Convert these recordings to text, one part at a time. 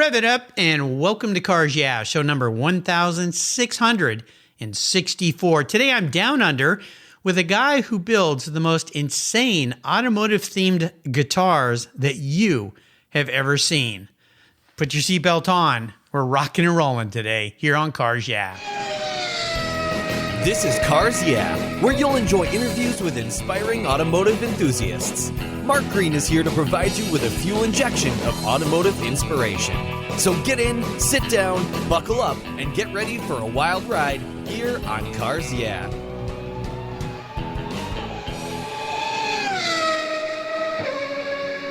Rev it up and welcome to Cars Yeah, show number 1664. Today I'm down under with a guy who builds the most insane automotive-themed guitars that you have ever seen. Put your seatbelt on. We're rocking and rolling today here on Cars Yeah. This is Cars Yeah, where you'll enjoy interviews with inspiring automotive enthusiasts. Mark Green is here to provide you with a fuel injection of automotive inspiration. So get in, sit down, buckle up, and get ready for a wild ride here on Cars Yeah.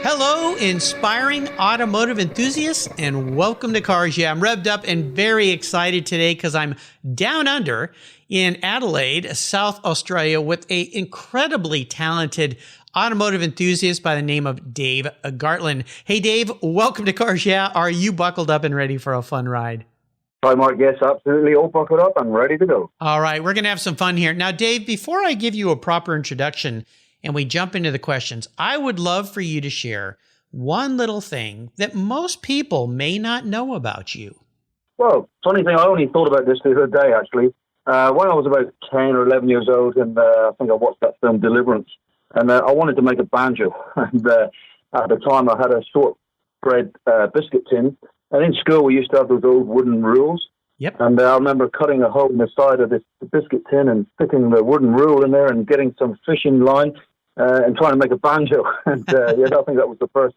Hello, inspiring automotive enthusiasts, and welcome to Cars Yeah. I'm revved up and very excited today because I'm down under in Adelaide, South Australia, with an incredibly talented automotive enthusiast by the name of Dave Gartland. Hey, Dave, welcome to Cars Yeah. Are you buckled up and ready for a fun ride? Hi, Mark. Yes, absolutely. All buckled up and ready to go. All right, we're going to have some fun here. Now, Dave, before I give you a proper introduction and we jump into the questions, I would love for you to share one little thing that most people may not know about you. Well, funny thing, I only thought about this the other day, actually. When I was about 10 or 11 years old, and I think I watched that film Deliverance, and I wanted to make a banjo. And at the time, I had a shortbread biscuit tin. And in school, we used to have those old wooden rules. Yep. And I remember cutting a hole in the side of this biscuit tin and sticking the wooden rule in there and getting some fishing line and trying to make a banjo. And I think that was the first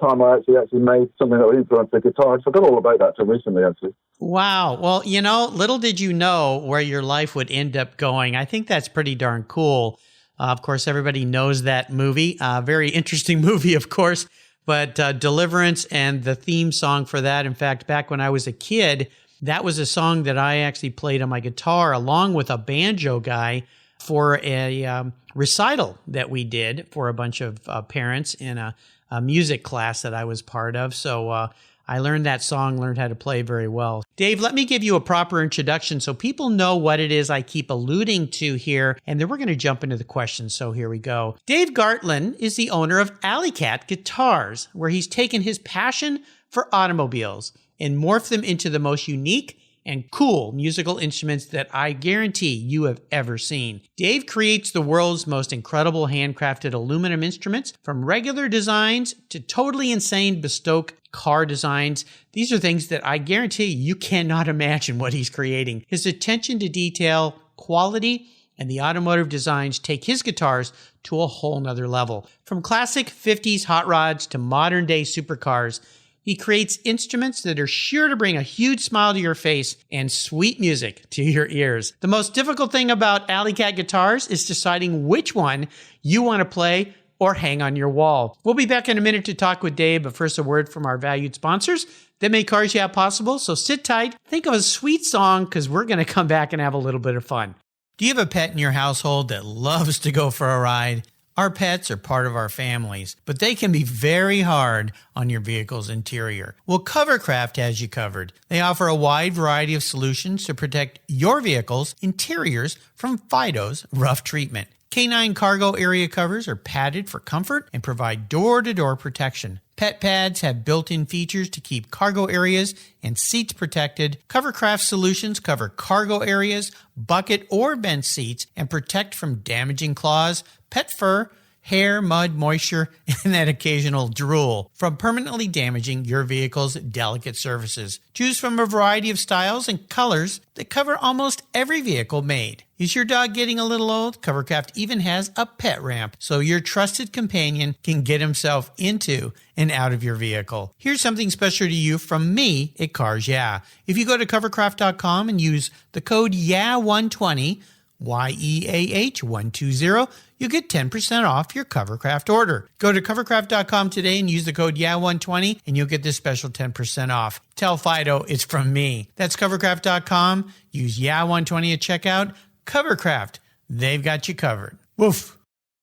time I actually made something that would influence the guitar. I forgot all about that till recently, actually. Wow. Well, little did you know where your life would end up going. I think that's pretty darn cool. Of course, everybody knows that movie. Very interesting movie, of course. But Deliverance and the theme song for that, in fact, back when I was a kid, that was a song that I actually played on my guitar along with a banjo guy for a recital that we did for a bunch of parents in a music class that I was part of. So I learned that song, learned how to play very well. Dave, let me give you a proper introduction so people know what it is I keep alluding to here, and then we're going to jump into the questions. So here we go. Dave Gartland is the owner of Alikat Guitars, where he's taken his passion for automobiles and morphed them into the most unique and cool musical instruments that I guarantee you have ever seen. Dave creates the world's most incredible handcrafted aluminum instruments, from regular designs to totally insane bespoke car designs. These are things that I guarantee you cannot imagine what he's creating. His attention to detail, quality, and the automotive designs take his guitars to a whole nother level. From classic 50s hot rods to modern day supercars, he creates instruments that are sure to bring a huge smile to your face and sweet music to your ears. The most difficult thing about Alikat Guitars is deciding which one you want to play or hang on your wall. We'll be back in a minute to talk with Dave, but first a word from our valued sponsors that make Cars Yeah possible. So sit tight, think of a sweet song, because we're going to come back and have a little bit of fun. Do you have a pet in your household that loves to go for a ride? Our pets are part of our families, but they can be very hard on your vehicle's interior. Well, Covercraft has you covered. They offer a wide variety of solutions to protect your vehicle's interiors from Fido's rough treatment. Canine cargo area covers are padded for comfort and provide door-to-door protection. Pet pads have built-in features to keep cargo areas and seats protected. Covercraft solutions cover cargo areas, bucket or bench seats, and protect from damaging claws, pet fur, hair, mud, moisture, and that occasional drool from permanently damaging your vehicle's delicate surfaces. Choose from a variety of styles and colors that cover almost every vehicle made. Is your dog getting a little old? Covercraft even has a pet ramp so your trusted companion can get himself into and out of your vehicle. Here's something special to you from me at Cars Yeah. If you go to covercraft.com and use the code YEAH120, YEAH120, you'll get 10% off your Covercraft order. Go to covercraft.com today and use the code YEAH120 and you'll get this special 10% off. Tell Fido it's from me. That's covercraft.com. Use YEAH120 at checkout. Covercraft, they've got you covered. Woof.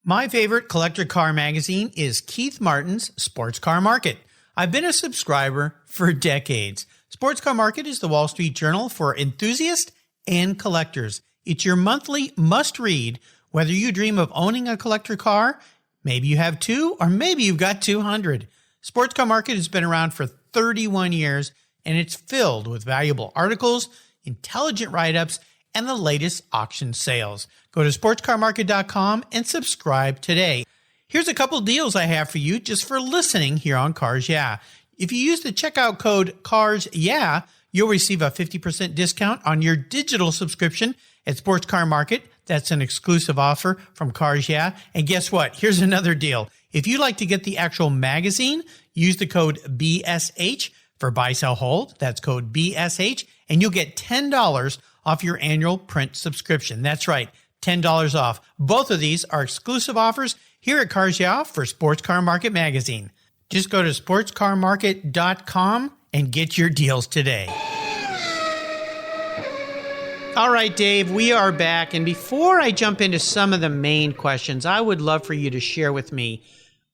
My favorite collector car magazine is Keith Martin's Sports Car Market. I've been a subscriber for decades. Sports Car Market is the Wall Street Journal for enthusiasts and collectors. It's your monthly must-read, whether you dream of owning a collector car, maybe you have two, or maybe you've got 200. Sports Car Market has been around for 31 years, and it's filled with valuable articles, intelligent write-ups, and the latest auction sales. Go to sportscarmarket.com and subscribe today. Here's a couple deals I have for you just for listening here on Cars Yeah. If you use the checkout code Cars Yeah, you'll receive a 50% discount on your digital subscription at Sports Car Market. That's an exclusive offer from Cars Yeah. And guess what? Here's another deal. If you'd like to get the actual magazine, use the code BSH for Buy, Sell, Hold. That's code BSH, and you'll get $10 off your annual print subscription. That's right, $10 off. Both of these are exclusive offers here at Cars Yeah for Sports Car Market Magazine. Just go to sportscarmarket.com and get your deals today. All right, Dave, we are back. And before I jump into some of the main questions, I would love for you to share with me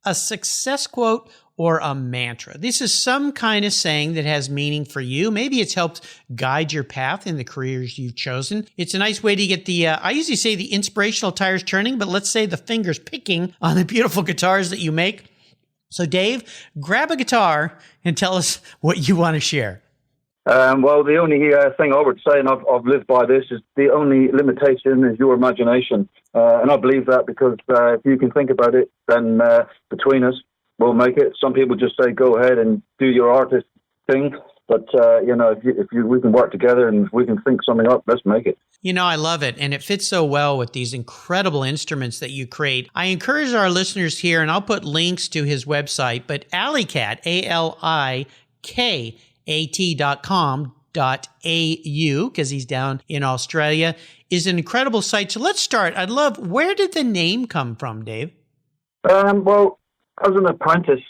a success quote or a mantra. This is some kind of saying that has meaning for you. Maybe it's helped guide your path in the careers you've chosen. It's a nice way to get the, I usually say the inspirational tires turning, but let's say the fingers picking on the beautiful guitars that you make. So Dave, grab a guitar and tell us what you want to share. Well, the only thing I would say, and I've lived by this, is the only limitation is your imagination. And I believe that because if you can think about it, then between us, we'll make it. Some people just say, go ahead and do your artist thing. But, if we can work together and if we can think something up, let's make it. You know, I love it. And it fits so well with these incredible instruments that you create. I encourage our listeners here, and I'll put links to his website, but Alikat, alikat.com.au, because he's down in Australia, is an incredible site. So let's start. Where did the name come from, Dave? Well, I was an apprentice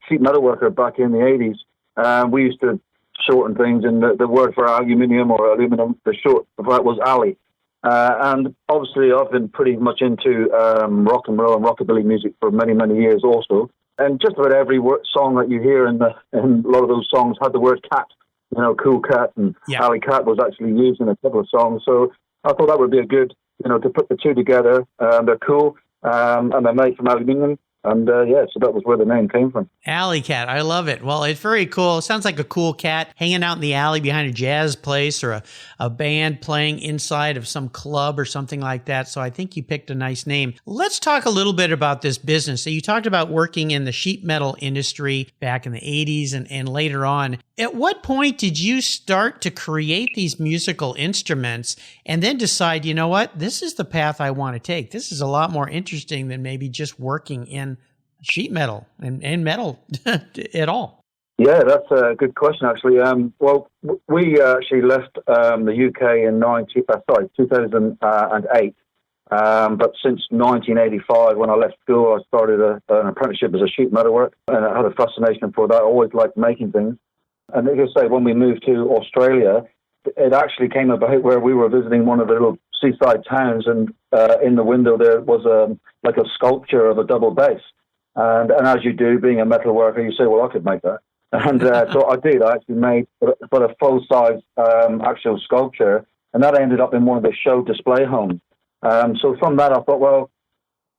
sheet metal worker back in the 80s. We used to shorten things, and the word for aluminium or aluminum, the short of that was Ali. And obviously I've been pretty much into rock and roll and rockabilly music for many, many years also. And just about every song that you hear in a lot of those songs had the word cat, cool cat, and Alikat was actually used in a couple of songs. So I thought that would be a good, to put the two together. They're cool, and they're made from aluminium. And so that was where the name came from. Alikat, I love it. Well, it's very cool. It sounds like a cool cat hanging out in the alley behind a jazz place or a band playing inside of some club or something like that. So I think you picked a nice name. Let's talk a little bit about this business. So you talked about working in the sheet metal industry back in the 80s and later on. At what point did you start to create these musical instruments and then decide, you know what, this is the path I want to take? This is a lot more interesting than maybe just working in sheet metal and metal at all. Yeah, that's a good question, actually. Well, we actually left the UK in 2008. But since 1985, when I left school, I started an apprenticeship as a sheet metal worker, and I had a fascination for that. I always liked making things. And as I say, when we moved to Australia, it actually came about where we were visiting one of the little seaside towns, and in the window there was a sculpture of a double bass. And as you do, being a metal worker, you say, well, I could make that. And so I did. I actually made a full-size actual sculpture, and that ended up in one of the show display homes. So from that, I thought, well,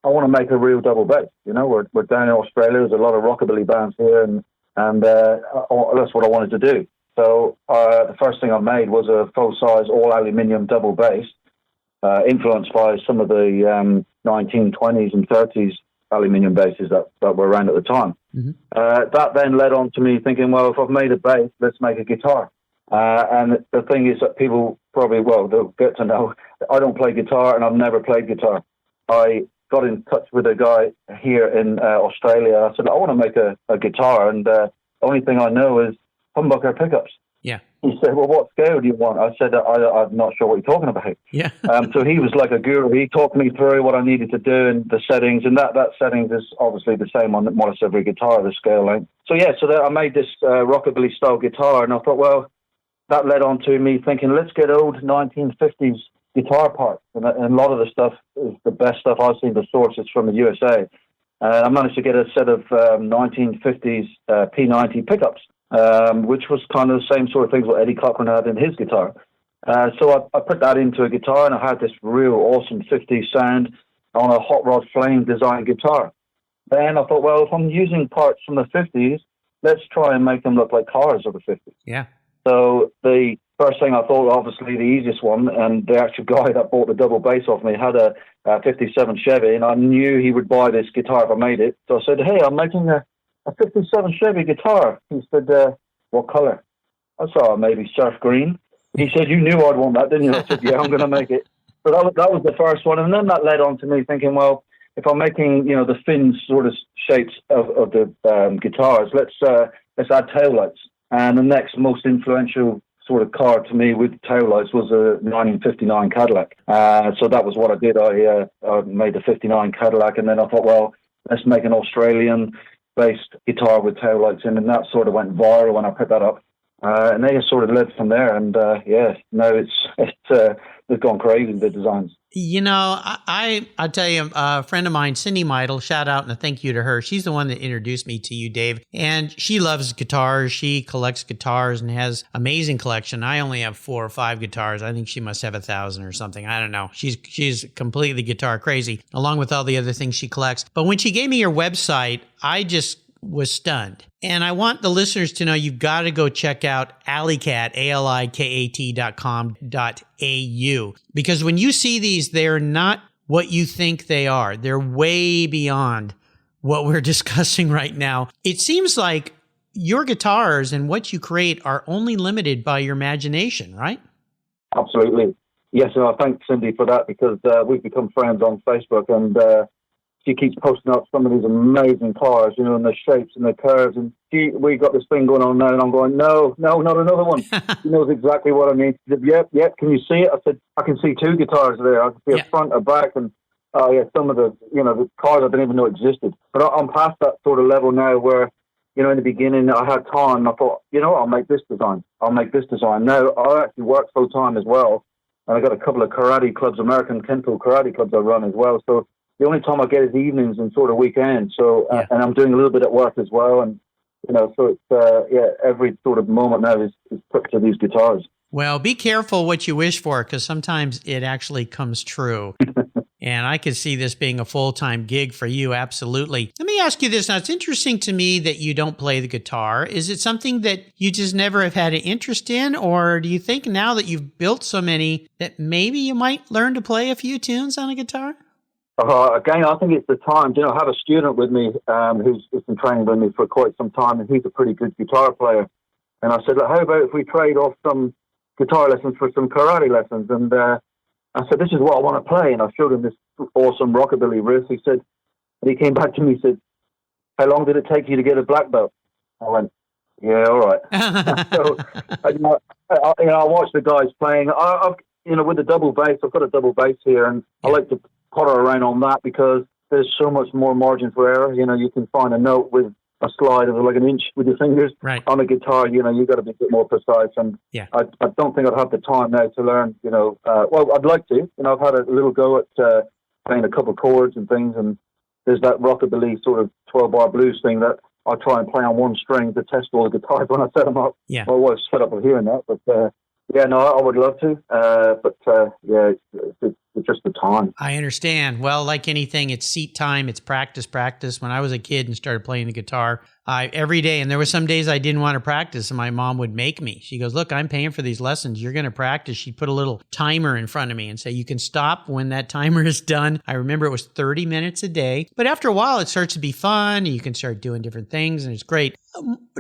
I want to make a real double bass. We're down in Australia. There's a lot of rockabilly bands here, and that's what I wanted to do. So the first thing I made was a full-size, all-aluminium double bass, influenced by some of the 1920s and 30s aluminium basses that were around at the time. Mm-hmm. That then led on to me thinking, well, if I've made a bass, let's make a guitar. And the thing is that people probably, they'll get to know, I don't play guitar, and I've never played guitar. I got in touch with a guy here in Australia. I said, I want to make a guitar, and the only thing I know is humbucker pickups. Yeah. He said, well, what scale do you want? I said, I'm not sure what you're talking about. Yeah. So he was like a guru. He talked me through what I needed to do and the settings, and that settings is obviously the same on almost every guitar, the scale length. So I made this rockabilly style guitar, and I thought, well, that led on to me thinking, let's get old 1950s guitar parts. And a lot of the stuff is the best stuff I've seen, the sources from the USA. I managed to get a set of 1950s P90 pickups, which was kind of the same sort of things what Eddie Cochran had in his guitar. So I put that into a guitar, and I had this real awesome 50s sound on a hot rod flame design guitar. Then I thought, well, if I'm using parts from the 50s, let's try and make them look like cars of the 50s. Yeah. So the first thing I thought, obviously the easiest one, and the actual guy that bought the double bass off me had a 57 Chevy, and I knew he would buy this guitar if I made it. So I said, hey, I'm making a 57 Chevy guitar. He said, what color? I said, maybe surf green. He said, you knew I'd want that, didn't you? I said, yeah, I'm going to make it. So that was the first one. And then that led on to me thinking, well, if I'm making, the fin sort of shapes of the guitars, let's add taillights. And the next most influential sort of car to me with taillights was a 1959 Cadillac. So that was what I did. I made the 59 Cadillac, and then I thought, well, let's make an Australian-based guitar with taillights in, and that sort of went viral when I put that up. And they just sort of led from there, and now it's gone crazy, the designs. I'll tell you, a friend of mine, Cindy Meidel, shout out and a thank you to her. She's the one that introduced me to you, Dave. And she loves guitars. She collects guitars and has amazing collection. I only have 4 or 5 guitars. I think she must have 1,000 or something. I don't know. She's completely guitar crazy, along with all the other things she collects. But when she gave me your website, I just was stunned. And I want the listeners to know you've got to go check out Alikat, alikat.com.au. Because when you see these, they're not what you think they are. They're way beyond what we're discussing right now. It seems like your guitars and what you create are only limited by your imagination, right? Absolutely. Yes, and I thank Cindy for that, because we've become friends on Facebook, and she keeps posting up some of these amazing cars, and the shapes and the curves. And we got this thing going on now, and I'm going, no, not another one. She knows exactly what I mean. She said, yep, can you see it? I said, I can see 2 guitars there. I can see a front, a back, and some of the, the cars I didn't even know existed. But I'm past that sort of level now where, in the beginning I had time, and I thought, I'll make this design. Now, I actually work full time as well, and I got a couple of karate clubs, American Kento karate clubs I run as well. So the only time I get is evenings and sort of weekends. So, and I'm doing a little bit at work as well. And, so it's, every sort of moment now is put to these guitars. Well, be careful what you wish for, because sometimes it actually comes true. And I could see this being a full-time gig for you, absolutely. Let me ask you this. Now, it's interesting to me that you don't play the guitar. Is it something that you just never have had an interest in? Or do you think now that you've built so many that maybe you might learn to play a few tunes on a guitar? Again, I think it's the time. I have a student with me who's been training with me for quite some time, and he's a pretty good guitar player. And I said, how about if we trade off some guitar lessons for some karate lessons? And I said, this is what I want to play. And I showed him this awesome rockabilly riff. He came back to me and said, how long did it take you to get a black belt? I went, yeah, all right. So, I watched the guys playing. With the double bass, I've got a double bass here, and I like to potter around on that because there's so much more margin for error. You can find a note with a slide of like an inch with your fingers. Right. On a guitar, you've got to be a bit more precise. And I don't think I'd have the time now to learn, well, I'd like to. I've had a little go at playing a couple chords and things, and there's that rockabilly sort of 12-bar blues thing that I try and play on one string to test all the guitars when I set them up. Yeah. I was fed up with hearing that, but I would love to. It's just the time. I understand. Well, like anything, it's seat time, it's practice. When I was a kid and started playing the guitar, every day, and there were some days I didn't want to practice, and my mom would make me. She goes, look, I'm paying for these lessons. You're going to practice. She'd put a little timer in front of me and say, you can stop when that timer is done. I remember it was 30 minutes a day. But after a while, it starts to be fun, and you can start doing different things, and it's great.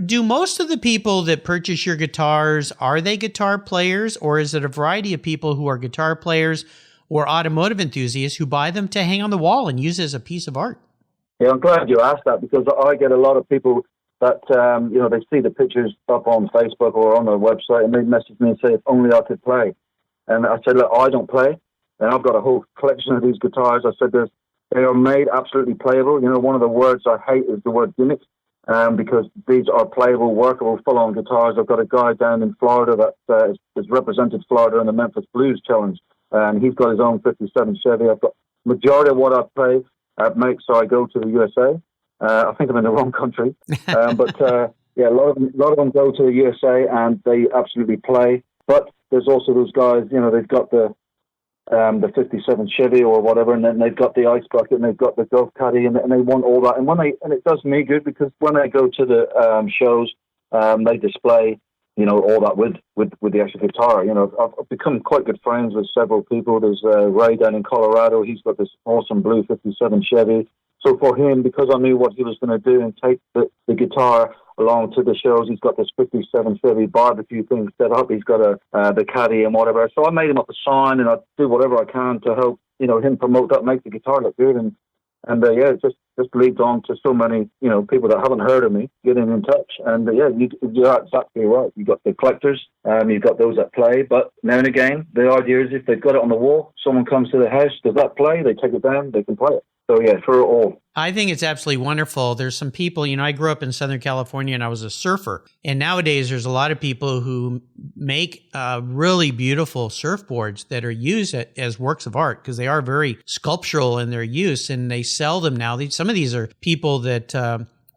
Do most of the people that purchase your guitars, are they guitar players, or is it a variety of people who are guitar players or automotive enthusiasts who buy them to hang on the wall and use as a piece of art? Yeah, I'm glad you asked that, because I get a lot of people that, they see the pictures up on Facebook or on their website, and they message me and say, if only I could play. And I said, look, I don't play, and I've got a whole collection of these guitars. I said, they are made absolutely playable. One of the words I hate is the word gimmick, because these are playable, workable, full-on guitars. I've got a guy down in Florida that has represented Florida in the Memphis Blues Challenge, and he's got his own 57 Chevy. I've got majority of what I play makes so I go to the USA. I think I'm in the wrong country, but a lot of them go to the USA and they absolutely play. But there's also those guys, they've got the the 57 Chevy or whatever, and then they've got the ice bucket and they've got the golf caddy, and they want all that. And it does me good, because when I go to the shows, they display, all that with the actual guitar. I've become quite good friends with several people. There's Ray down in Colorado. He's got this awesome blue 57 Chevy. So for him, because I knew what he was going to do and take the guitar along to the shows, he's got this 57 Chevy barbecue thing set up. He's got the caddy and whatever. So I made him up a sign, and I do whatever I can to help, him promote that, make the guitar look good. And it just leads on to so many, people that haven't heard of me getting in touch. And you're exactly right. You've got the collectors, you've got those that play. But now and again, the idea is if they've got it on the wall, someone comes to the house, does that play? They take it down, they can play it. So yeah, for it all. I think it's absolutely wonderful. There's some people, I grew up in Southern California and I was a surfer. And nowadays there's a lot of people who make really beautiful surfboards that are used as works of art, because they are very sculptural in their use, and they sell them now. Some of these are people that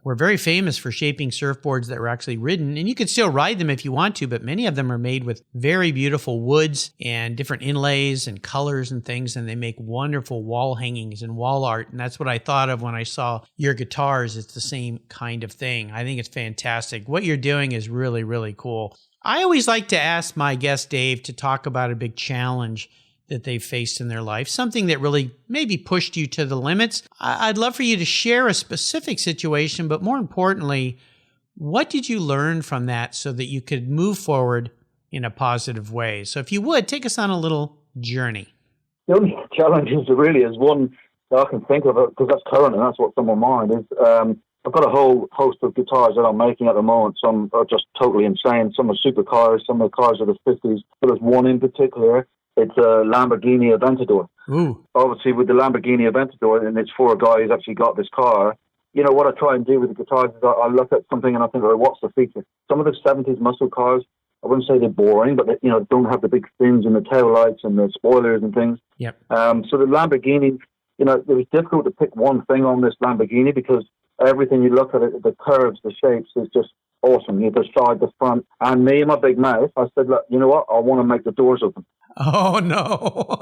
were very famous for shaping surfboards that were actually ridden, and you could still ride them if you want to, but many of them are made with very beautiful woods and different inlays and colors and things, and they make wonderful wall hangings and wall art. And that's what I thought of when I saw your guitars. It's the same kind of thing. I think it's fantastic. What you're doing is really, really cool. I always like to ask my guest, Dave, to talk about a big challenge that they've faced in their life, something that really maybe pushed you to the limits. I'd love for you to share a specific situation, but more importantly, what did you learn from that so that you could move forward in a positive way? So if you would, take us on a little journey. The only challenge is really is one that I can think of, because that's current and that's what's on my mind, is I've got a whole host of guitars that I'm making at the moment. Some are just totally insane. Some are supercars. Some are cars of the 50s. But there's one in particular. It's a Lamborghini Aventador. Ooh. Obviously, with the Lamborghini Aventador, and it's for a guy who's actually got this car, what I try and do with the guitars is I look at something and I think, what's the feature? Some of the 70s muscle cars, I wouldn't say they're boring, but they, don't have the big fins and the tail lights and the spoilers and things. Yep. So the Lamborghini, it was difficult to pick one thing on this Lamborghini, because everything you look at it, the curves, the shapes, is just awesome. The side, the front, and me and my big mouth, I said, look, you know what? I want to make the doors open. Oh, no.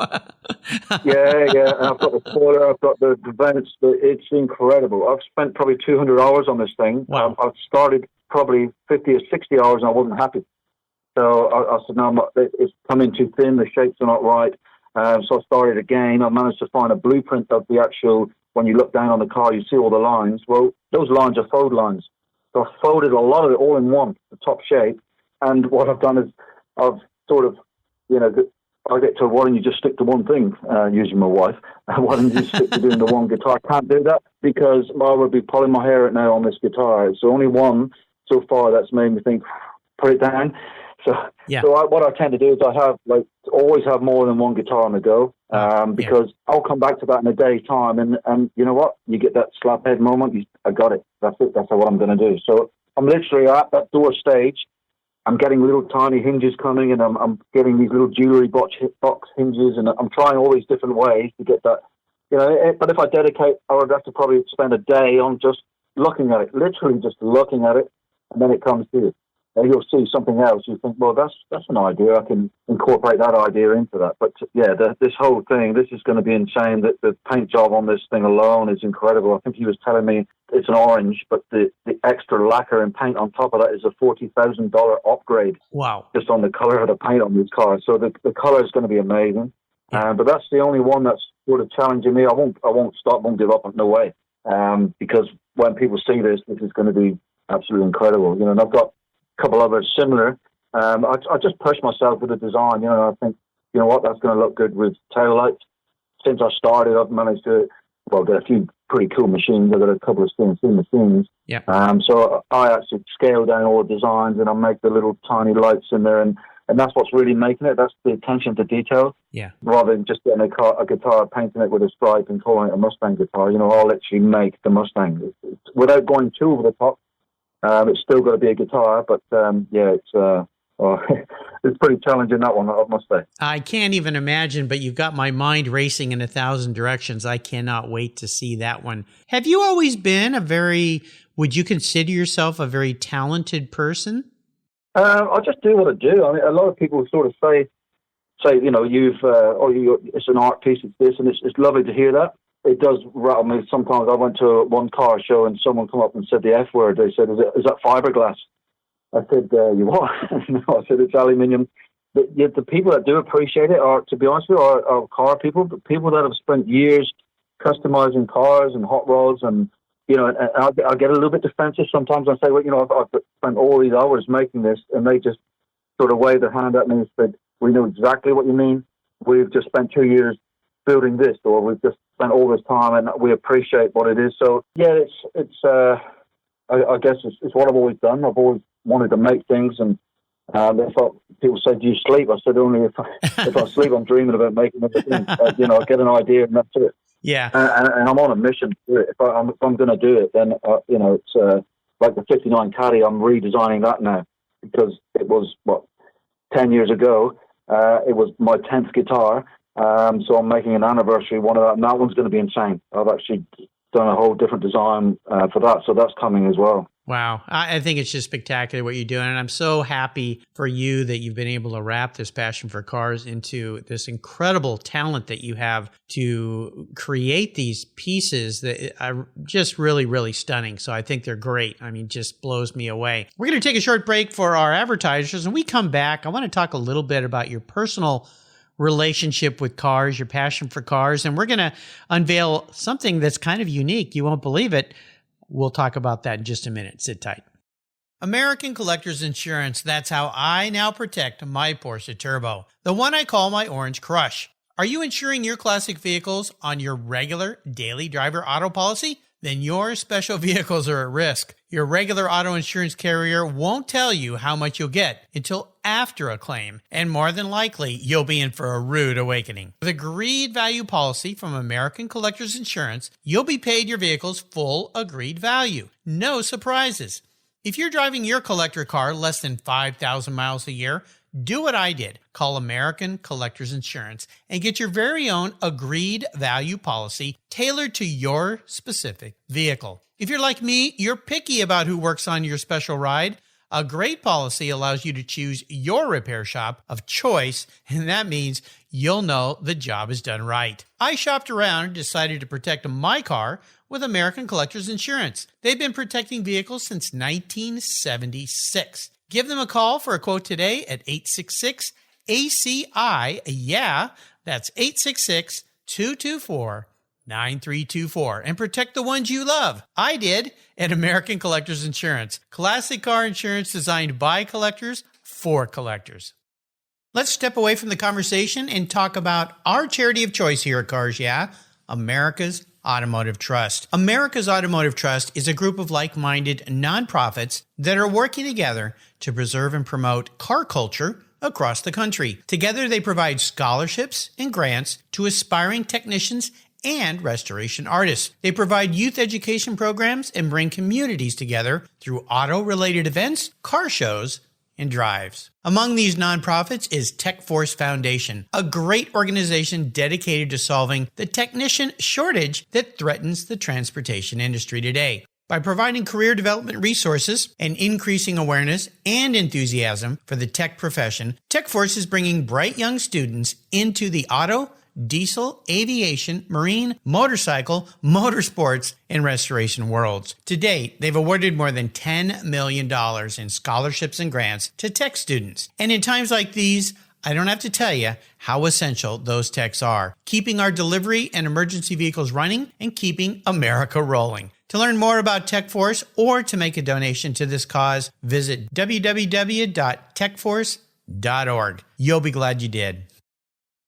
yeah. And I've got the spoiler, I've got the vents. It's incredible. I've spent probably 200 hours on this thing. Wow. I've started probably 50 or 60 hours and I wasn't happy. So I said, no, it's coming too thin. The shapes are not right. So I started again. I managed to find a blueprint of the actual, when you look down on the car, you see all the lines. Well, those lines are fold lines. So I folded a lot of it all in one, the top shape. And what I've done is I've sort of, I get told, why don't you just stick to one thing, using my wife? Why don't you just stick to doing the one guitar? I can't do that because I would be pulling my hair out now on this guitar. It's the only one so far that's made me think, put it down. So what I tend to do is I have always have more than one guitar on the go, because I'll come back to that in a day's time, and you know what? You get that slap head moment. I got it. That's it. That's what I'm going to do. So I'm literally at that door stage. I'm getting little tiny hinges coming, and I'm getting these little jewelry box hinges, and I'm trying all these different ways to get that. But if I dedicate, I would have to probably spend a day on just looking at it, literally just looking at it, and then it comes to you. And you'll see something else. You think, well, that's an idea. I can incorporate that idea into that. But this whole thing, this is going to be insane. The paint job on this thing alone is incredible. I think he was telling me it's an orange, but the extra lacquer and paint on top of that is a $40,000 upgrade. Wow! Just on the color of the paint on these cars. So the color is going to be amazing. But that's the only one that's sort of challenging me. I won't stop. Won't give up. No way. Because when people see this is going to be absolutely incredible. And I've got couple of others similar. I just pushed myself with the design. I think, what, that's going to look good with tail lights. Since I started, I've managed to get a few pretty cool machines. I've got a couple of CNC machines. Yeah. So I actually scale down all the designs and I make the little tiny lights in there, and that's what's really making it. That's the attention to detail. Yeah. Rather than just getting a guitar, painting it with a stripe and calling it a Mustang guitar. I'll actually make the Mustang without going too over the top. It's still got to be a guitar, but it's pretty challenging, that one, I must say. I can't even imagine, but you've got my mind racing in 1,000 directions. I cannot wait to see that one. Have you always been would you consider yourself a very talented person? I just do what I do. I mean, a lot of people sort of say, say, it's an art piece, it's this, and it's lovely to hear that. It does rattle me. Sometimes I went to one car show and someone come up and said the F word. They said, is that fiberglass? I said, you what? No, I said, it's aluminium. The people that do appreciate it are, to be honest with you, are car people, but people that have spent years customizing cars and hot rods, and and I'll get a little bit defensive sometimes. I say, well, I've spent all these hours making this, and they just sort of wave their hand at me and said, we know exactly what you mean. We've just spent 2 years building this, or we've just spent all this time, and we appreciate what it is. So yeah, I guess it's what I've always done. I've always wanted to make things, and I thought people say, "Do you sleep?" I said, "Only if I sleep, I'm dreaming about making everything." I get an idea, and that's it. Yeah, and I'm on a mission to do it. If I'm going to do it, then it's like the '59 Caddy. I'm redesigning that now because it was 10 years ago. It was my 10th guitar. So I'm making an anniversary one of that, and that one's going to be insane. I've actually done a whole different design for that, so that's coming as well. Wow. I think it's just spectacular what you're doing, and I'm so happy for you that you've been able to wrap this passion for cars into this incredible talent that you have to create these pieces that are just really, really stunning. So I think they're great. I mean, just blows me away. We're going to take a short break for our advertisers, and we come back. I want to talk a little bit about your personal relationship with cars, your passion for cars, and we're going to unveil something that's kind of unique. You won't believe it. We'll talk about that in just a minute. Sit tight. American Collectors Insurance, that's how I now protect my Porsche Turbo, the one I call my Orange Crush. Are you insuring your classic vehicles on your regular daily driver auto policy? Then your special vehicles are at risk. Your regular auto insurance carrier won't tell you how much you'll get until after a claim, and more than likely, you'll be in for a rude awakening. With agreed value policy from American Collectors Insurance, you'll be paid your vehicle's full agreed value. No surprises. If you're driving your collector car less than 5,000 miles a year, do what I did. Call American Collectors Insurance and get your very own agreed value policy tailored to your specific vehicle. If you're like me, you're picky about who works on your special ride. A great policy allows you to choose your repair shop of choice, and that means you'll know the job is done right. I shopped around and decided to protect my car with American Collectors Insurance. They've been protecting vehicles since 1976. Give them a call for a quote today at 866-ACI. Yeah, that's 866-224-9324. And protect the ones you love. I did at American Collectors Insurance. Classic car insurance designed by collectors for collectors. Let's step away from the conversation and talk about our charity of choice here at Cars Yeah, America's Automotive Trust. America's Automotive Trust is a group of like-minded nonprofits that are working together to preserve and promote car culture across the country. Together, they provide scholarships and grants to aspiring technicians and restoration artists. They provide youth education programs and bring communities together through auto-related events, car shows, and drives. Among these nonprofits is TechForce Foundation, a great organization dedicated to solving the technician shortage that threatens the transportation industry today. By providing career development resources and increasing awareness and enthusiasm for the tech profession, TechForce is bringing bright young students into the auto, diesel, aviation, marine, motorcycle, motorsports, and restoration worlds. To date, they've awarded more than $10 million in scholarships and grants to tech students. And in times like these, I don't have to tell you how essential those techs are, keeping our delivery and emergency vehicles running and keeping America rolling. To learn more about TechForce or to make a donation to this cause, visit www.techforce.org. You'll be glad you did.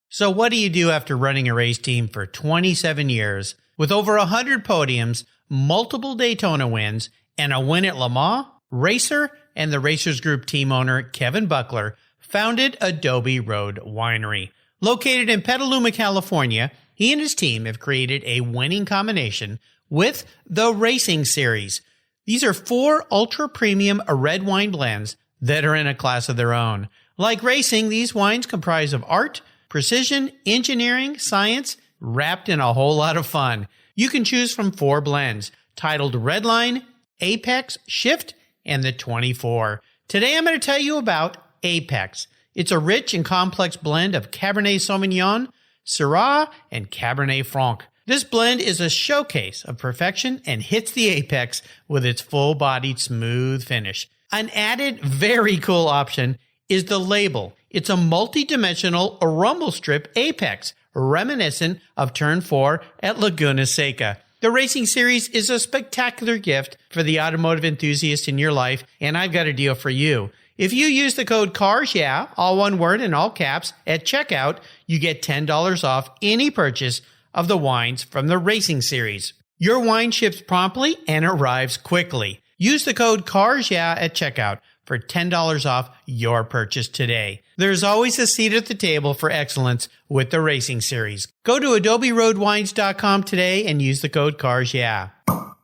So what do you do after running a race team for 27 years with over 100 podiums, multiple Daytona wins, and a win at Le Mans? Racer and the Racers Group team owner Kevin Buckler founded Adobe Road Winery. Located in Petaluma, California, he and his team have created a winning combination with the Racing Series. These are 4 ultra-premium red wine blends that are in a class of their own. Like racing, these wines comprise of art, precision, engineering, science, wrapped in a whole lot of fun. You can choose from 4 blends, titled Redline, Apex, Shift, and the 24. Today I'm going to tell you about Apex. It's a rich and complex blend of Cabernet Sauvignon, Syrah, and Cabernet Franc. This blend is a showcase of perfection and hits the apex with its full-bodied, smooth finish. An added, very cool option is the label. It's a multi-dimensional rumble strip apex, reminiscent of Turn 4 at Laguna Seca. The Racing Series is a spectacular gift for the automotive enthusiast in your life, and I've got a deal for you. If you use the code CARS, all one word in all caps, at checkout, you get $10 off any purchase of the wines from the Racing Series. Your wine ships promptly and arrives quickly. Use the code CARS, at checkout for $10 off your purchase today. There's always a seat at the table for excellence with the Racing Series. Go to adoberoadwines.com today and use the code CARS,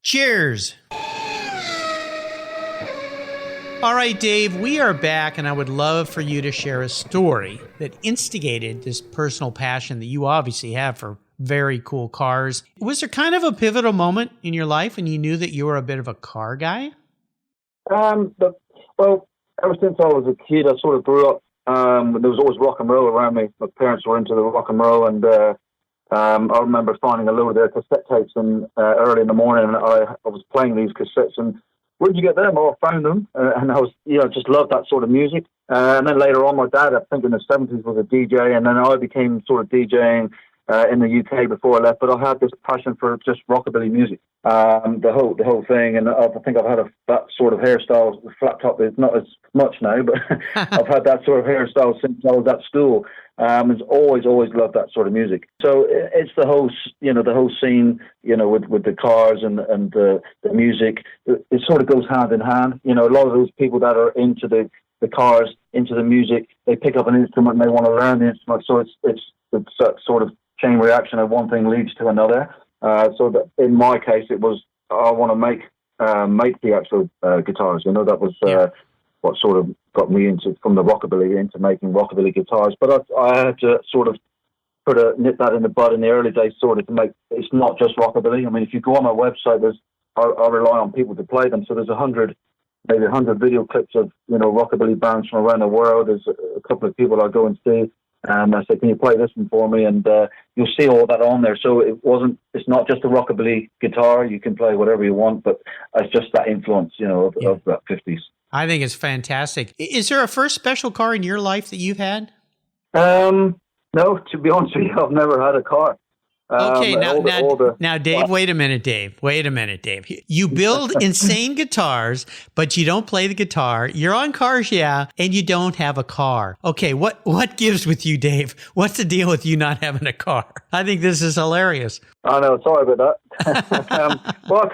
Cheers! All right, Dave, we are back, and I would love for you to share a story that instigated this personal passion that you obviously have for very cool cars. Was there kind of a pivotal moment in your life when you knew that you were a bit of a car guy? Well, ever since I was a kid, I sort of grew up. There was always rock and roll around me. My parents were into the rock and roll, and I remember finding a load of their cassette tapes early in the morning, and I was playing these cassettes. And where'd you get them? Oh, I found them, and I was, just loved that sort of music. And then later on, my dad, I think in the 70s, was a DJ, and then I became sort of DJing in the UK before I left. But I had this passion for just rockabilly music, the whole thing. And I think I've had that sort of hairstyle. The flat top is not as much now, but I've had that sort of hairstyle since I was at school. It's always loved that sort of music. So it's the whole scene, with the cars and the music. It sort of goes hand in hand. A lot of those people that are into the cars, into the music, they pick up an instrument and they want to learn the instrument. So it's that sort of chain reaction of one thing leads to another. So that in my case, it was I want to make the actual guitars. That was what sort of got me from the rockabilly into making rockabilly guitars. But I had to sort of nip that in the bud in the early days, sort of to make it's not just rockabilly. I mean, if you go on my website, I rely on people to play them. So there's maybe 100 video clips of rockabilly bands from around the world. There's a couple of people I go and see. And I said, can you play this one for me? And you'll see all that on there. So it's not just a rockabilly guitar. You can play whatever you want, but it's just that influence, of that 50s. I think it's fantastic. Is there a first special car in your life that you've had? No, to be honest with you, I've never had a car. Okay, now, Dave, wait a minute, Dave. You build insane guitars, but you don't play the guitar. You're on Cars, and you don't have a car. Okay, what gives with you, Dave? What's the deal with you not having a car? I think this is hilarious. I know, sorry about that. Well, I'll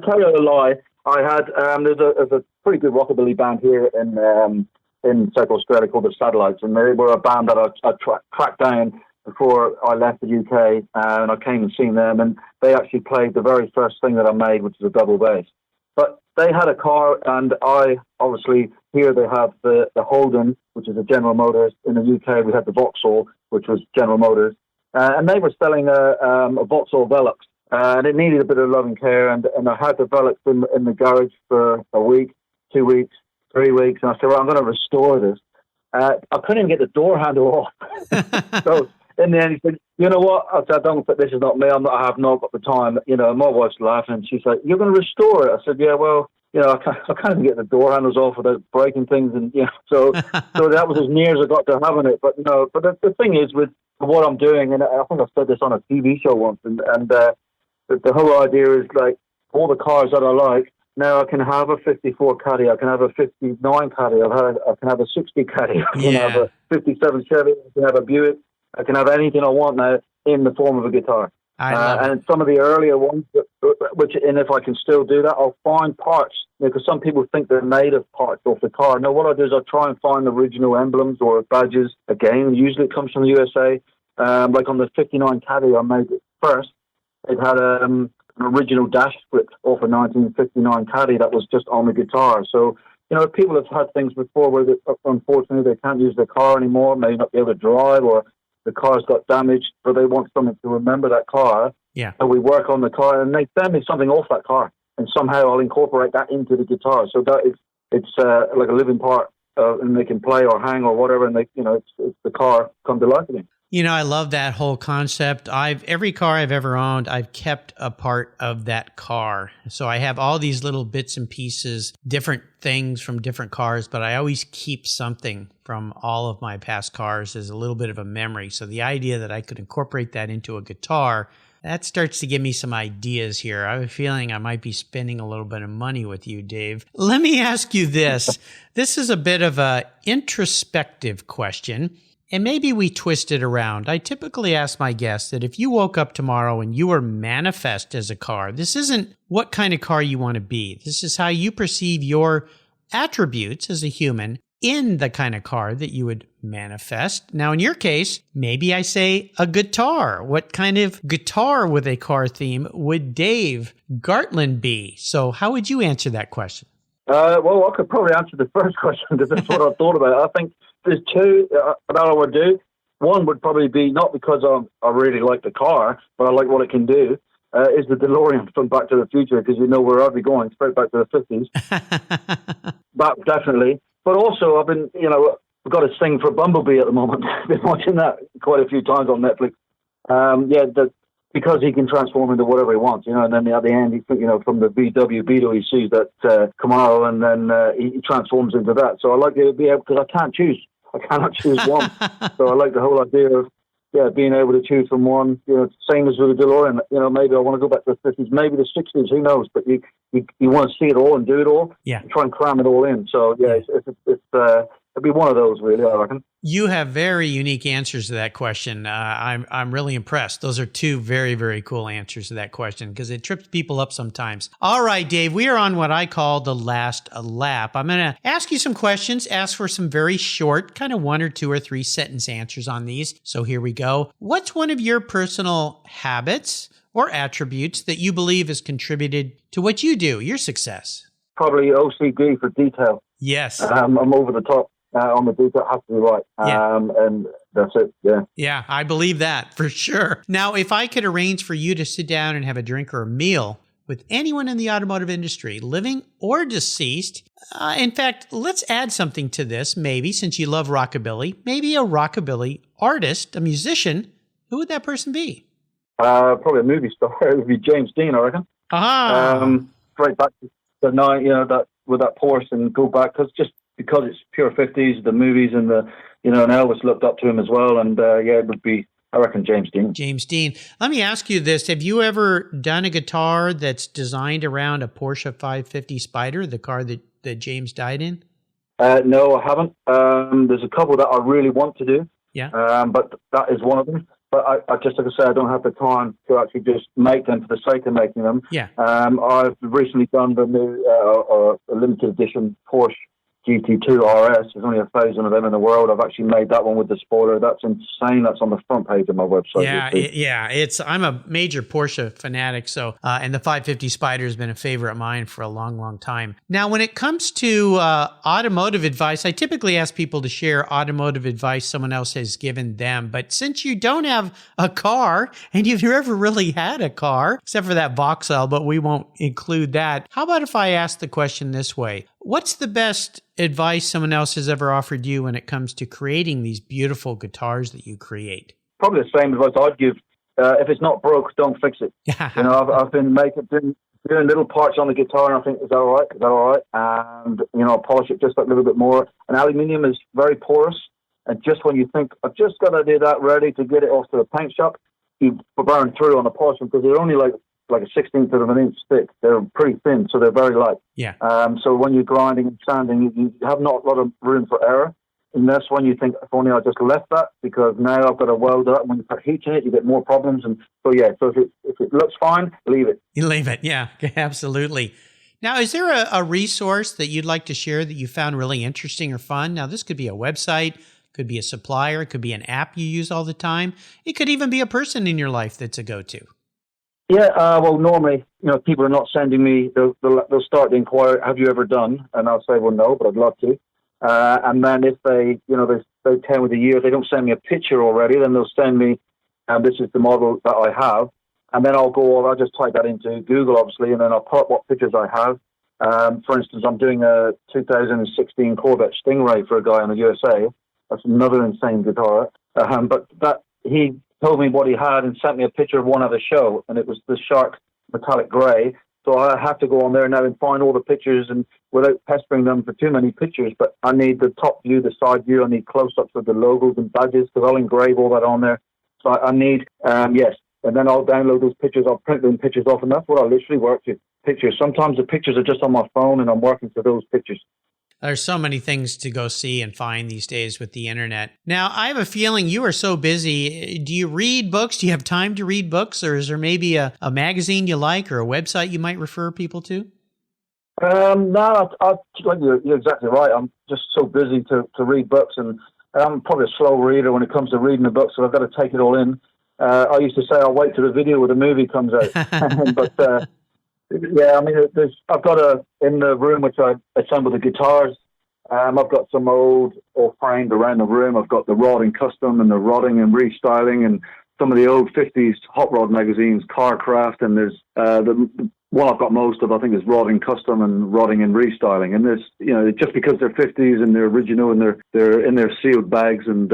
tell you a lie. I had, there's a pretty good rockabilly band here in South Australia called the Satellites, and they were a band that I tracked down before I left the UK, and I came and seen them, and they actually played the very first thing that I made, which is a double bass. But they had a car, and I obviously here they have the Holden, which is a General Motors. In the UK, we had the Vauxhall, which was General Motors, and they were selling a Vauxhall Velux, and it needed a bit of love and care, and I had the Velux in the garage for a week, 2 weeks, 3 weeks, and I said, well, I'm going to restore this. I couldn't even get the door handle off. So in the end, he said, you know what? I said, this is not me. I have not got the time. My wife's laughing. She's like, you're going to restore it? I said, yeah, well, I can't even get the door handles off without breaking things. And, so that was as near as I got to having it. But, but the thing is with what I'm doing, and I think I said this on a TV show once, and the whole idea is like all the cars that I like, now I can have a 54 Caddy, I can have a 59 Caddy, I can have a 60 Caddy, I can have a 57 Chevy, I can have a Buick, I can have anything I want now in the form of a guitar. And some of the earlier ones, and if I can still do that, I'll find parts, because some people think they're made of parts off the car. No, what I do is I try and find original emblems or badges. Again, usually it comes from the USA. Like on the 59 Caddy I made it first, it had an original dash script off a 1959 Caddy that was just on the guitar. So, people have had things before where unfortunately they can't use their car anymore, may not be able to drive, or the car's got damaged, but they want something to remember that car. Yeah. So we work on the car, and they send me something off that car, and somehow I'll incorporate that into the guitar. So that it's like a living part and they can play or hang or whatever, and it's the car come to life again. I love that whole concept. Every car I've ever owned, I've kept a part of that car. So I have all these little bits and pieces, different things from different cars, but I always keep something from all of my past cars as a little bit of a memory. So the idea that I could incorporate that into a guitar, that starts to give me some ideas here. I have a feeling I might be spending a little bit of money with you, Dave. Let me ask you this. This is a bit of an introspective question. And maybe we twist it around. I typically ask my guests that if you woke up tomorrow and you were manifest as a car, this isn't what kind of car you want to be. This is how you perceive your attributes as a human in the kind of car that you would manifest. Now, in your case, maybe I say a guitar. What kind of guitar with a car theme would Dave Gartland be? So how would you answer that question? Well, I could probably answer the first question because that's what I thought about. I think there's two that I would do. One would probably be not because I really like the car, but I like what it can do, is the DeLorean from Back to the Future, because where I'd be going, straight back to the 50s. That definitely. But also, I've got a thing for Bumblebee at the moment. I've been watching that quite a few times on Netflix. Because he can transform into whatever he wants, and then at the end, from the VW Beetle, he sees that Camaro, and then he transforms into that. So I like to be able, because I can't choose. I cannot choose one. So I like the whole idea of being able to choose from one. Same as with the DeLorean. Maybe I want to go back to the 50s, maybe the 60s. Who knows? But you want to see it all and do it all. Yeah. And try and cram it all in. So it'd be one of those, really, I reckon. You have very unique answers to that question. I'm really impressed. Those are two very, very cool answers to that question because it trips people up sometimes. All right, Dave, we are on what I call the last lap. I'm going to ask you some questions, ask for some very short, kind of 1 or 2 or 3 sentence answers on these. So here we go. What's one of your personal habits or attributes that you believe has contributed to what you do, your success? Probably OCD for detail. Yes. I'm over the top. On the detail, it has to be right. And that's it, yeah. Yeah, I believe that for sure. Now, if I could arrange for you to sit down and have a drink or a meal with anyone in the automotive industry, living or deceased, in fact, let's add something to this, maybe, since you love rockabilly, maybe a rockabilly artist, a musician, who would that person be? Probably a movie star. It would be James Dean, I reckon. Straight back to the night, that with that Porsche and go back, because it's pure 50s, the movies and and Elvis looked up to him as well. And it would be, I reckon, James Dean. James Dean. Let me ask you this. Have you ever done a guitar that's designed around a Porsche 550 Spider, the car that James died in? No, I haven't. There's a couple that I really want to do. Yeah. But that is one of them. But I just, like I say, I don't have the time to actually just make them for the sake of making them. Yeah. I've recently done the new limited edition Porsche GT2 RS. There's only 1,000 of them in the world. I've actually made that one with the spoiler. That's insane. That's on the front page of my website. I'm a major Porsche fanatic, so and the 550 Spider has been a favorite of mine for a long, long time. Now, when it comes to automotive advice, I typically ask people to share automotive advice someone else has given them. But since you don't have a car and you've never really had a car, except for that Vauxhall, but we won't include that, how about if I ask the question this way? What's the best advice someone else has ever offered you when it comes to creating these beautiful guitars that you create? Probably the same advice I'd give. If it's not broke, don't fix it. I've been doing little parts on the guitar, and I think, is that all right? Is that all right? And, I'll polish it just a little bit more. And aluminium is very porous. And just when you think, I've just got to do that ready to get it off to the paint shop, you burn through on the polishing because they're only like a 16th of an inch thick. They're pretty thin, so they're very light. Yeah. So when you're grinding and sanding, you have not a lot of room for error. And that's when you think, if only I just left that, because now I've got to weld it up. When you put heat in it, you get more problems. And so, so if it looks fine, leave it. You leave it, yeah, absolutely. Now, is there a resource that you'd like to share that you found really interesting or fun? Now, this could be a website, could be a supplier, it could be an app you use all the time. It could even be a person in your life that's a go-to. Yeah, well, normally, people are not sending me, they'll start the inquiry, have you ever done? And I'll say, well, no, but I'd love to. And then if they tell me the year, if they don't send me a picture already, then they'll send me, this is the model that I have. And then I'll just type that into Google, obviously, and then I'll put what pictures I have. For instance, I'm doing a 2016 Corvette Stingray for a guy in the USA. That's another insane guitar. But that he told me what he had and sent me a picture of one at a show, and it was the Shark metallic gray. So I have to go on there now and find all the pictures, and without pestering them for too many pictures, but I need the top view, the side view, I need close-ups of the logos and badges, because I'll engrave all that on there. So I need, yes, and then I'll download those pictures, I'll print them pictures off, and that's what I literally work with, pictures. Sometimes the pictures are just on my phone, and I'm working to those pictures. There's so many things to go see and find these days with the internet. Now, I have a feeling you are so busy. Do you read books? Do you have time to read books? Or is there maybe a magazine you like or a website you might refer people to? No, you're exactly right. I'm just so busy to read books, and I'm probably a slow reader when it comes to reading a book, so I've got to take it all in. I used to say I'll wait till the video where the movie comes out. But yeah, I mean, I've got in the room which I assemble the guitars. I've got some old or framed around the room. I've got the Rodding Custom and the Rodding and Restyling, and some of the old 50s hot rod magazines, Carcraft, and there's the one I've got most of, I think, is Rodding Custom and Rodding and Restyling. And there's, just because they're 50s and they're original and they're in their sealed bags, and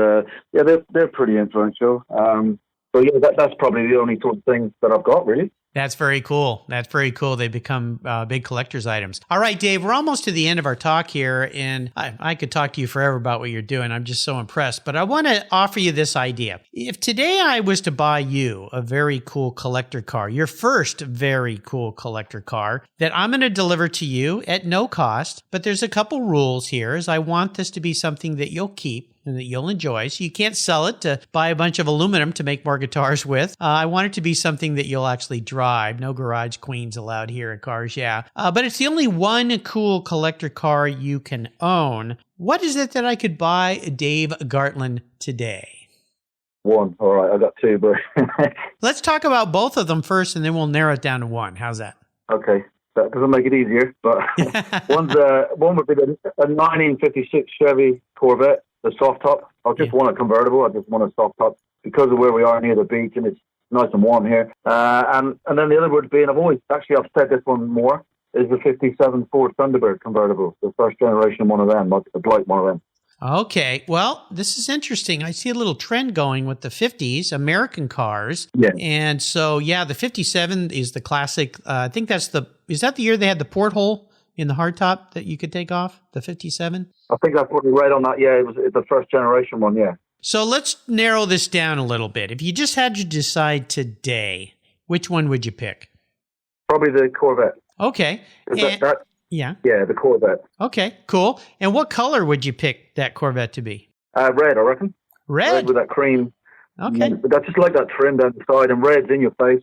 yeah, they're pretty influential. So yeah, that's probably the only sort of thing that I've got, really. That's very cool. That's very cool. They become big collector's items. All right, Dave, we're almost to the end of our talk here, and I could talk to you forever about what you're doing. I'm just so impressed. But I want to offer you this idea. If today I was to buy you a very cool collector car, your first very cool collector car, that I'm going to deliver to you at no cost, but there's a couple rules here, is I want this to be something that you'll keep and that you'll enjoy. So you can't sell it to buy a bunch of aluminum to make more guitars with. I want it to be something that you'll actually drive. No garage queens allowed here at Cars Yeah. But it's the only one cool collector car you can own. What is it that I could buy Dave Gartland today? One. All right, I got two, but let's talk about both of them first, and then we'll narrow it down to one. How's that? Okay. That doesn't make it easier, but one would be a 1956 Chevy Corvette, the soft top. I just want a convertible. I just want a soft top because of where we are near the beach, and it's nice and warm here. And then the other would be, and I've said this one more, is the 57 Ford Thunderbird convertible, the first generation one of them. I'd like one of them. Okay. Well, this is interesting. I see a little trend going with the 50s, American cars. Yeah. And so, yeah, the 57 is the classic. I think is that the year they had the porthole in the hardtop that you could take off, the 57? I think that's what we read on that. Yeah, it was the first generation one, yeah. So let's narrow this down a little bit. If you just had to decide today, which one would you pick? Probably the Corvette. Okay. Yeah. Yeah, the Corvette. Okay, cool. And what color would you pick that Corvette to be? Red, I reckon. Red with that cream. Okay. But that's just like that trim down the side, and red's in your face.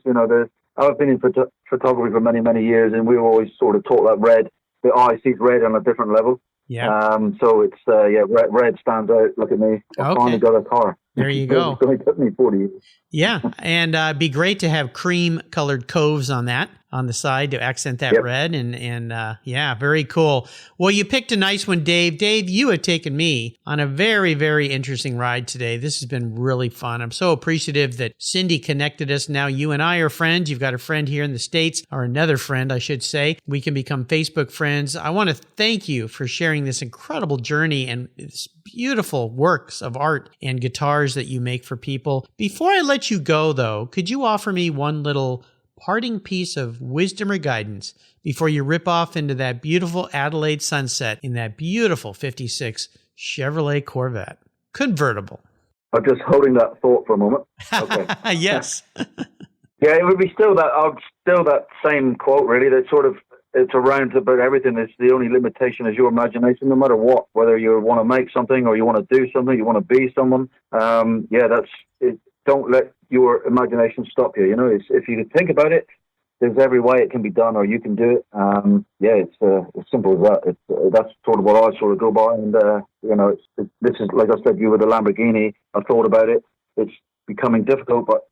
I've been in photography for many, many years, and we always sort of taught that red. The eye sees red on a different level. Yeah. So it's red stands out. Look at me. I finally got a car. There you go. It only took me 40 years. Yeah, and it'd be great to have cream-colored coves on the side to accent that red, and yeah, very cool. Well, you picked a nice one, Dave. Dave, you have taken me on a very, very interesting ride today. This has been really fun. I'm so appreciative that Cindy connected us. Now you and I are friends. You've got a friend here in the States, or another friend, I should say. We can become Facebook friends. I want to thank you for sharing this incredible journey and this beautiful works of art and guitars that you make for people. Before I let you go, though, could you offer me one little parting piece of wisdom or guidance before you rip off into that beautiful Adelaide sunset in that beautiful 56 Chevrolet Corvette convertible? I'm just holding that thought for a moment. Okay. Yes. Yeah, it would be still that same quote, really. That sort of, it's around about everything. It's the only limitation is your imagination, no matter what. Whether you want to make something or you want to do something, you want to be someone. That's it. Don't let your imagination stop you. If you think about it, there's every way it can be done, or you can do it. It's as simple as that. That's sort of what I sort of go by. And this is, like I said, you with the Lamborghini. I thought about it. It's becoming difficult, but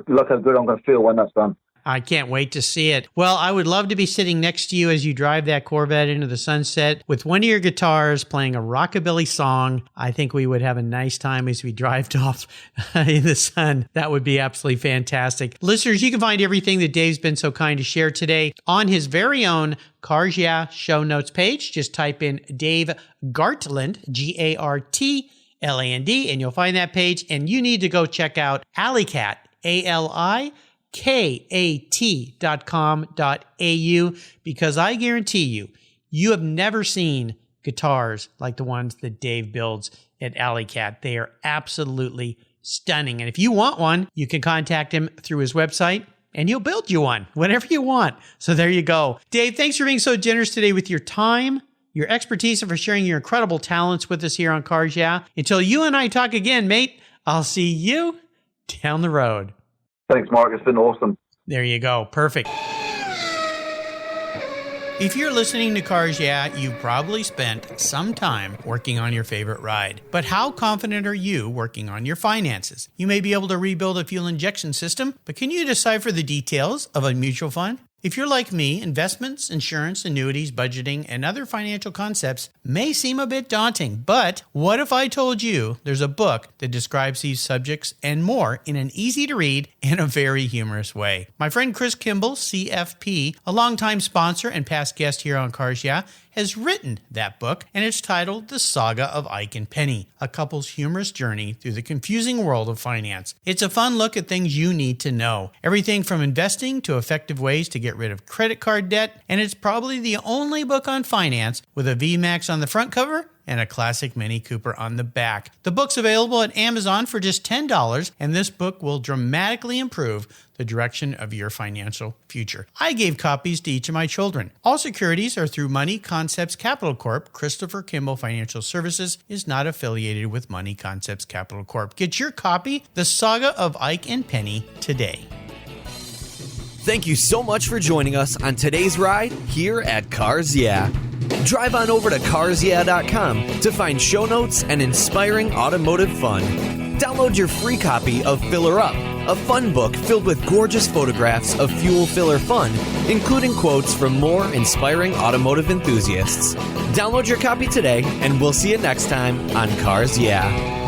look how good I'm going to feel when that's done. I can't wait to see it. Well, I would love to be sitting next to you as you drive that Corvette into the sunset with one of your guitars playing a rockabilly song. I think we would have a nice time as we drive off in the sun. That would be absolutely fantastic. Listeners, you can find everything that Dave's been so kind to share today on his very own Cars Yeah show notes page. Just type in Dave Gartland, Gartland, and you'll find that page. And you need to go check out Alikat, alikat.com.au, because I guarantee you have never seen guitars like the ones that Dave builds at Alikat. They are absolutely stunning. And if you want one, you can contact him through his website and he'll build you one, whatever you want. So there you go. Dave, thanks for being so generous today with your time, your expertise, and for sharing your incredible talents with us here on Cars Yeah. Until you and I talk again, mate, I'll see you down the road. Thanks, Mark. It's been awesome. There you go. Perfect. If you're listening to Cars Yeah, you probably spent some time working on your favorite ride. But how confident are you working on your finances? You may be able to rebuild a fuel injection system, but can you decipher the details of a mutual fund? If you're like me, investments, insurance, annuities, budgeting, and other financial concepts may seem a bit daunting, but what if I told you there's a book that describes these subjects and more in an easy-to-read and a very humorous way? My friend Chris Kimball, CFP, a longtime sponsor and past guest here on Cars Yeah, has written that book, and it's titled The Saga of Ike and Penny, a couple's humorous journey through the confusing world of finance. It's a fun look at things you need to know. Everything from investing to effective ways to get rid of credit card debt, and it's probably the only book on finance with a VMAX on the front cover and a classic Mini Cooper on the back. The book's available at Amazon for just $10, and this book will dramatically improve the direction of your financial future. I gave copies to each of my children. All securities are through Money Concepts Capital Corp. Christopher Kimball Financial Services is not affiliated with Money Concepts Capital Corp. Get your copy, The Saga of Ike and Penny, today. Thank you so much for joining us on today's ride here at Cars Yeah. Drive on over to carsyeah.com to find show notes and inspiring automotive fun. Download your free copy of Filler Up, a fun book filled with gorgeous photographs of fuel filler fun, including quotes from more inspiring automotive enthusiasts. Download your copy today, and we'll see you next time on Cars Yeah.